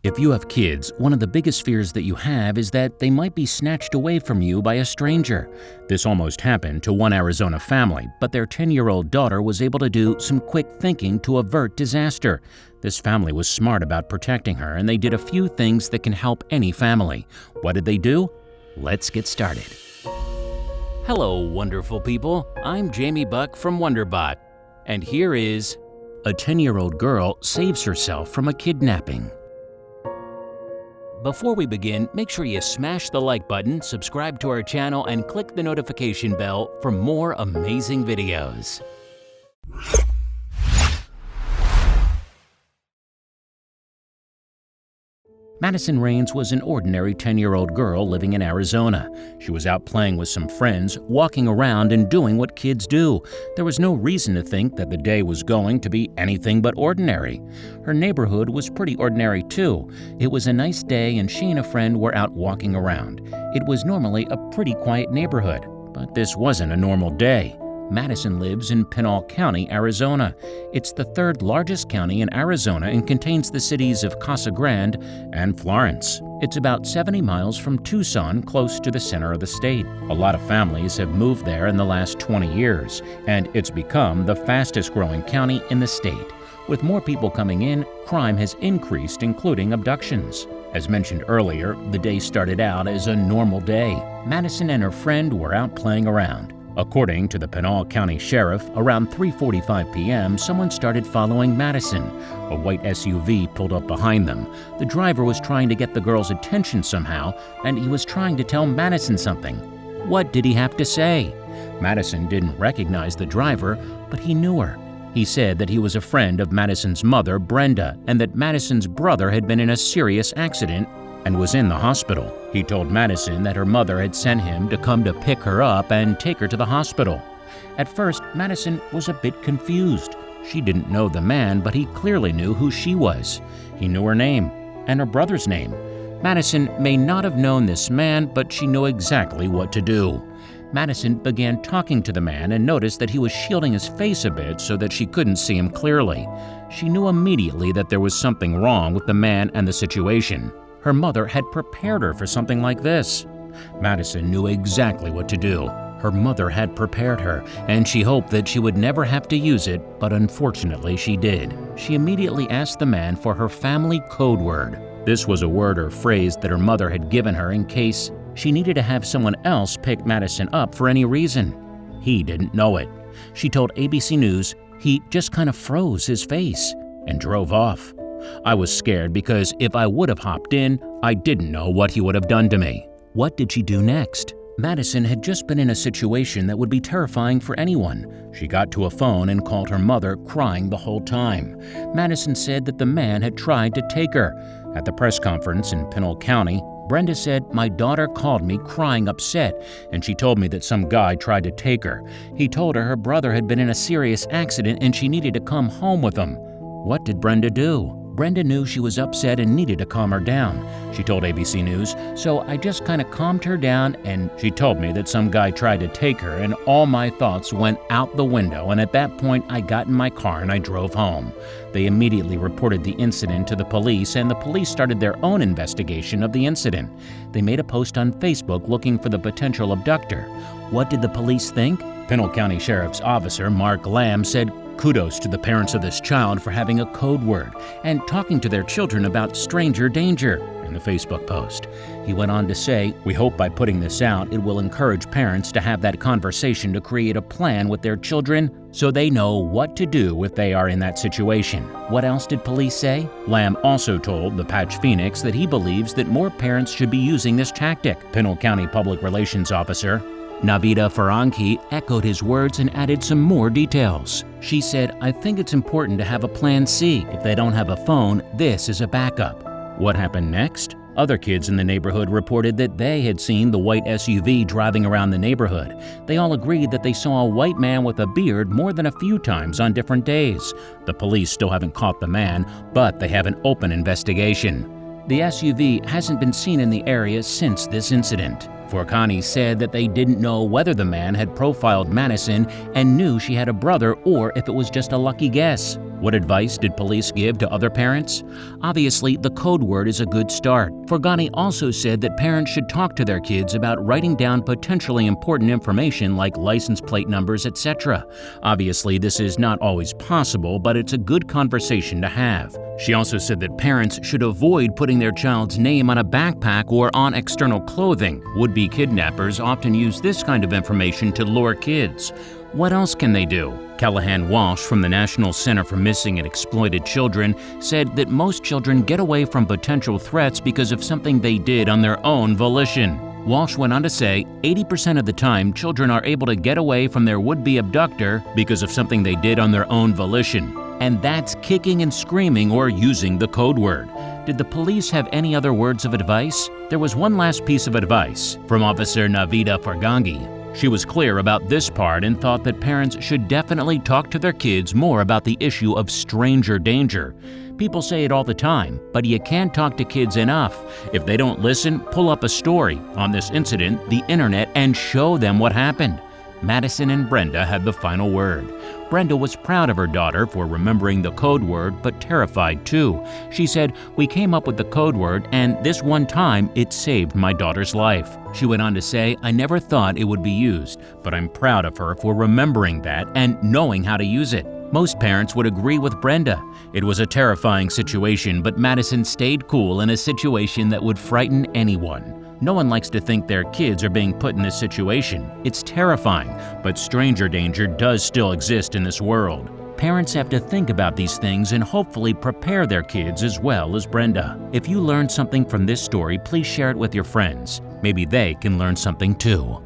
If you have kids, one of the biggest fears that you have is that they might be snatched away from you by a stranger. This almost happened to one Arizona family, but their 10-year-old daughter was able to do some quick thinking to avert disaster. This family was smart about protecting her, and they did a few things that can help any family. What did they do? Let's get started. Hello, wonderful people. I'm Jamie Buck from Wonderbot, and here is a 10-year-old girl saves herself from a kidnapping. Before we begin, make sure you smash the like button, subscribe to our channel, and click the notification bell for more amazing videos. Madison Rains was an ordinary 10-year-old girl living in Arizona. She was out playing with some friends, walking around and doing what kids do. There was no reason to think that the day was going to be anything but ordinary. Her neighborhood was pretty ordinary too. It was a nice day and she and a friend were out walking around. It was normally a pretty quiet neighborhood, but this wasn't a normal day. Madison lives in Pinal County, Arizona. It's the third largest county in Arizona and contains the cities of Casa Grande and Florence. It's about 70 miles from Tucson, close to the center of the state. A lot of families have moved there in the last 20 years, and it's become the fastest-growing county in the state. With more people coming in, crime has increased, including abductions. As mentioned earlier, the day started out as a normal day. Madison and her friend were out playing around. According to the Pinal County Sheriff, around 3:45 p.m., someone started following Madison. A white SUV pulled up behind them. The driver was trying to get the girl's attention somehow, and he was trying to tell Madison something. What did he have to say? Madison didn't recognize the driver, but he knew her. He said that he was a friend of Madison's mother, Brenda, and that Madison's brother had been in a serious accident and was in the hospital. He told Madison that her mother had sent him to come to pick her up and take her to the hospital. At first, Madison was a bit confused. She didn't know the man, but he clearly knew who she was. He knew her name and her brother's name. Madison may not have known this man, but she knew exactly what to do. Madison began talking to the man and noticed that he was shielding his face a bit so that she couldn't see him clearly. She knew immediately that there was something wrong with the man and the situation. Her mother had prepared her for something like this. Madison knew exactly what to do. Her mother had prepared her, and she hoped that she would never have to use it, but unfortunately she did. She immediately asked the man for her family code word. This was a word or phrase that her mother had given her in case she needed to have someone else pick Madison up for any reason. He didn't know it. She told ABC News he just kind of froze his face and drove off. I was scared because if I would have hopped in, I didn't know what he would have done to me. What did she do next? Madison had just been in a situation that would be terrifying for anyone. She got to a phone and called her mother, crying the whole time. Madison said that the man had tried to take her. At the press conference in Pinal County, Brenda said, "My daughter called me crying upset, and she told me that some guy tried to take her. He told her brother had been in a serious accident and she needed to come home with him." What did Brenda do? Brenda knew she was upset and needed to calm her down. She told ABC News, "So I just kind of calmed her down and she told me that some guy tried to take her and all my thoughts went out the window, and at that point I got in my car and I drove home." They immediately reported the incident to the police, and the police started their own investigation of the incident. They made a post on Facebook looking for the potential abductor. What did the police think? Pinal County Sheriff's Officer Mark Lamb said, "Kudos to the parents of this child for having a code word and talking to their children about stranger danger," in the Facebook post. He went on to say, "We hope by putting this out, it will encourage parents to have that conversation to create a plan with their children so they know what to do if they are in that situation." What else did police say? Lamb also told the Patch Phoenix that he believes that more parents should be using this tactic. Pinal County Public Relations Officer Navita Ferranchi echoed his words and added some more details. She said, "I think it's important to have a plan C. If they don't have a phone, this is a backup." What happened next? Other kids in the neighborhood reported that they had seen the white SUV driving around the neighborhood. They all agreed that they saw a white man with a beard more than a few times on different days. The police still haven't caught the man, but they have an open investigation. The SUV hasn't been seen in the area since this incident. Forcani said that they didn't know whether the man had profiled Madison and knew she had a brother or if it was just a lucky guess. What advice did police give to other parents? Obviously, the code word is a good start. Forgani also said that parents should talk to their kids about writing down potentially important information like license plate numbers, etc. Obviously, this is not always possible, but it's a good conversation to have. She also said that parents should avoid putting their child's name on a backpack or on external clothing. Would-be kidnappers often use this kind of information to lure kids. What else can they do? Callahan Walsh from the National Center for Missing and Exploited Children said that most children get away from potential threats because of something they did on their own volition. Walsh went on to say 80% of the time children are able to get away from their would-be abductor because of something they did on their own volition. And that's kicking and screaming or using the code word. Did the police have any other words of advice? There was one last piece of advice from Officer Navita Fargangi. She was clear about this part and thought that parents should definitely talk to their kids more about the issue of stranger danger. People say it all the time, but you can't talk to kids enough. If they don't listen, pull up a story on this incident, the internet, and show them what happened. Madison and Brenda had the final word. Brenda was proud of her daughter for remembering the code word, but terrified too. She said, "We came up with the code word, and this one time it saved my daughter's life." She went on to say, "I never thought it would be used, but I'm proud of her for remembering that and knowing how to use it." Most parents would agree with Brenda. It was a terrifying situation, but Madison stayed cool in a situation that would frighten anyone. No one likes to think their kids are being put in this situation. It's terrifying, but stranger danger does still exist in this world. Parents have to think about these things and hopefully prepare their kids as well as Brenda. If you learned something from this story, please share it with your friends. Maybe they can learn something too.